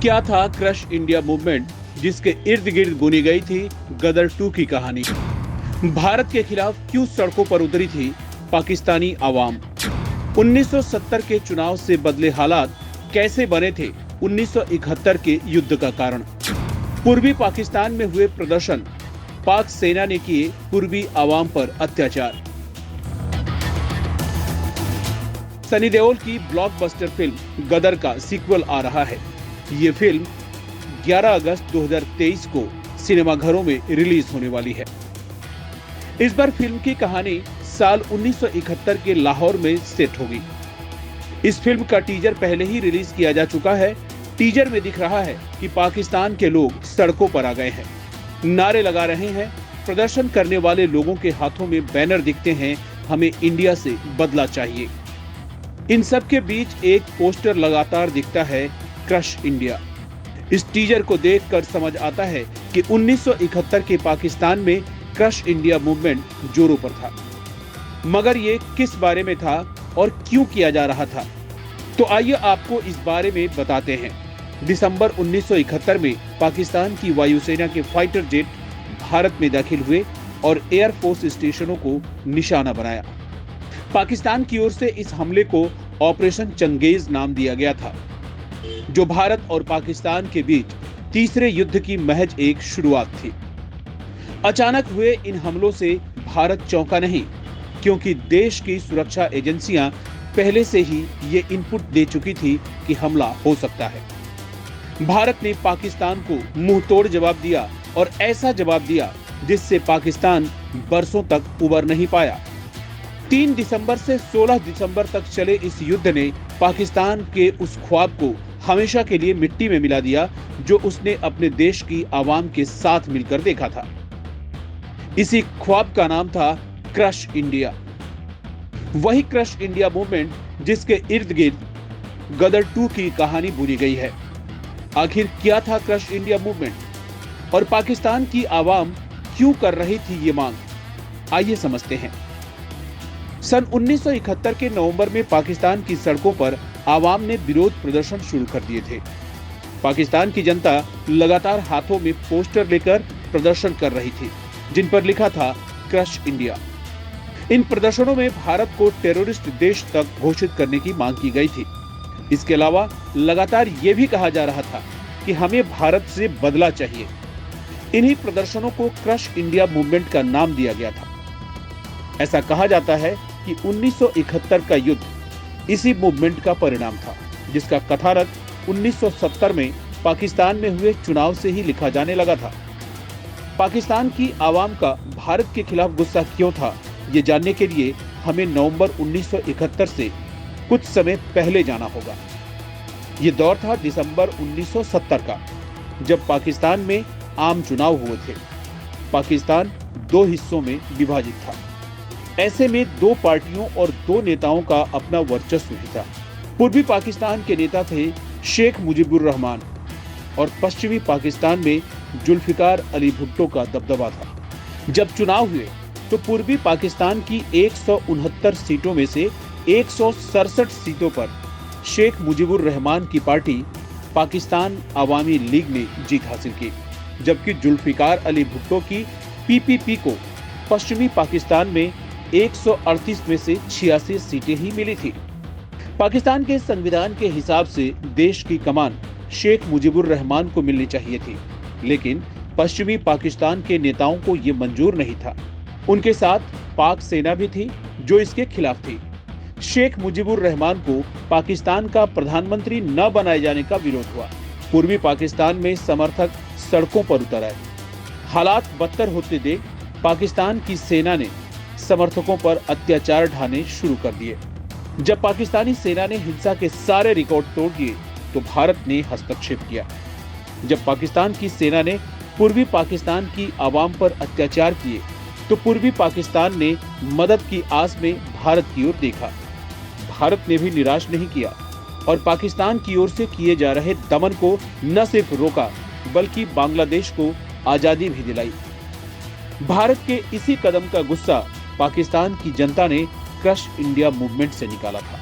क्या था crush India movement, जिसके इर्द गिर्द बुनी गई थी गदर 2 की कहानी? भारत के खिलाफ क्यों सड़कों पर उतरी थी पाकिस्तानी आवाम? 1970 के चुनाव से बदले हालात कैसे बने थे 1971 के युद्ध का कारण? पूर्वी पाकिस्तान में हुए प्रदर्शन, पाक सेना ने किए पूर्वी आवाम पर अत्याचार। सनी देओल की ब्लॉकबस्टर फिल्म गदर का सीक्वल आ रहा है। ये फिल्म 11 अगस्त 2023 को सिनेमाघरों में रिलीज होने वाली है। इस बार फिल्म की कहानी साल 1971 के लाहौर में सेट होगी। इस फिल्म का टीजर पहले ही रिलीज किया जा चुका है। टीजर में दिख रहा है कि पाकिस्तान के लोग सड़कों पर आ गए हैं, नारे लगा रहे हैं। प्रदर्शन करने वाले लोगों के हाथों में बैनर दिखते हैं, हमें इंडिया से बदला चाहिए। इन सब के बीच एक पोस्टर लगातार दिखता है, क्रश इंडिया। इस टीजर को देखकर समझ आता है कि 1971 के पाकिस्तान में क्रश इंडिया मूवमेंट जोरों पर था। मगर ये किस बारे में था और क्यों किया जा रहा था, तो आइए आपको इस बारे में बताते हैं। दिसंबर 1971 में पाकिस्तान की वायुसेना के फाइटर जेट भारत में दाखिल हुए और एयरफोर्स स्टेशनों को निशाना बनाया। पाकिस्तान की ओर से इस हमले को ऑपरेशन चंगेज नाम दिया गया था, जो भारत और पाकिस्तान के बीच तीसरे युद्ध की महज एक शुरुआत थी। अचानक हुए इन हमलों से भारत चौंका नहीं, क्योंकि देश की सुरक्षा एजेंसियां पहले से ही ये इनपुट दे चुकी थी कि हमला हो सकता है। भारत ने पाकिस्तान को मुंहतोड़ जवाब दिया, और ऐसा जवाब दिया जिससे पाकिस्तान बरसों तक उबर नहीं पाया। 3 दिसंबर से 16 दिसंबर तक चले इस युद्ध ने पाकिस्तान के उस ख्वाब को हमेशा के लिए मिट्टी में मिला दिया, जो उसने अपने देश की आवाम के साथ मिलकर देखा था। इसी ख्वाब का नाम था क्रश इंडिया। वही क्रश इंडिया मूवमेंट जिसके इर्द गिर्द गदर 2 की कहानी बुनी गई है। आखिर क्या था क्रश इंडिया मूवमेंट, और पाकिस्तान की आवाम क्यों कर रही थी ये मांग? आइए समझते हैं। सन 1971 के नवंबर में पाकिस्तान की सड़कों पर आवाम ने विरोध प्रदर्शन शुरू कर दिए थे। पाकिस्तान की जनता लगातार हाथों में पोस्टर लेकर प्रदर्शन कर रही थी, जिन पर लिखा था क्रश इंडिया। इन प्रदर्शनों में भारत को टेररिस्ट देश तक घोषित करने की मांग की गई थी। इसके अलावा लगातार ये भी कहा जा रहा था कि हमें भारत से बदला चाहिए। इन्हीं प्रदर्शनों को क्रश इंडिया मूवमेंट का नाम दिया गया था। ऐसा कहा जाता है कि 1971 का युद्ध इसी मूवमेंट का परिणाम था, जिसका कथानक 1970 में पाकिस्तान में हुए चुनाव से ही लिखा जाने लगा था। पाकिस्तान की आवाम का भारत के खिलाफ गुस्सा क्यों था, ये जानने के लिए हमें नवंबर 1971 से कुछ समय पहले जाना होगा। ये दौर था दिसंबर 1970 का, जब पाकिस्तान में आम चुनाव हुए थे। पाकिस्तान 2 हिस्सों में विभाजित था। ऐसे में 2 पार्टियों और 2 नेताओं का अपना वर्चस्व भी था। पूर्वी पाकिस्तान के नेता थे शेख मुजीबुर रहमान, और पश्चिमी पाकिस्तान में जुल्फिकार अली भुट्टो का दबदबा था। जब चुनाव हुए तो पूर्वी पाकिस्तान की 169 सीटों में से 167 सीटों पर शेख मुजीबुर रहमान की पार्टी पाकिस्तान अवामी लीग ने जीत हासिल की, जबकि जुल्फिकार अली भुट्टो की पीपीपी को पश्चिमी पाकिस्तान में 138 में से 86 सीटें ही मिली थी। पाकिस्तान के संविधान के हिसाब से देश की कमान शेख मुजीबुर रहमान को मिलनी चाहिए थी, लेकिन पश्चिमी पाकिस्तान के नेताओं को ये मंजूर नहीं था। उनके साथ पाक सेना भी थी, जो इसके खिलाफ थी। शेख मुजीबुर रहमान को पाकिस्तान का प्रधानमंत्री न बनाए जाने का विरोध हुआ। पूर्वी पाकिस्तान में समर्थक सड़कों पर उतर आए। हालात बदतर होते देख पाकिस्तान की सेना ने समर्थकों पर अत्याचार ढाने शुरू कर दिए। जब पाकिस्तानी सेना ने हिंसा के सारे रिकॉर्ड तोड़ दिए, तो भारत ने हस्तक्षेप किया। जब पाकिस्तान की सेना ने पूर्वी पाकिस्तान की आवाम पर अत्याचार किए, तो पूर्वी पाकिस्तान ने मदद की आस में भारत की ओर देखा। भारत ने भी निराश नहीं किया, और पाकिस्तान की ओर से किए जा रहे दमन को न सिर्फ रोका, बल्कि बांग्लादेश को आजादी भी दिलाई। भारत के इसी कदम का गुस्सा पाकिस्तान की जनता ने क्रश इंडिया मूवमेंट से निकाला था।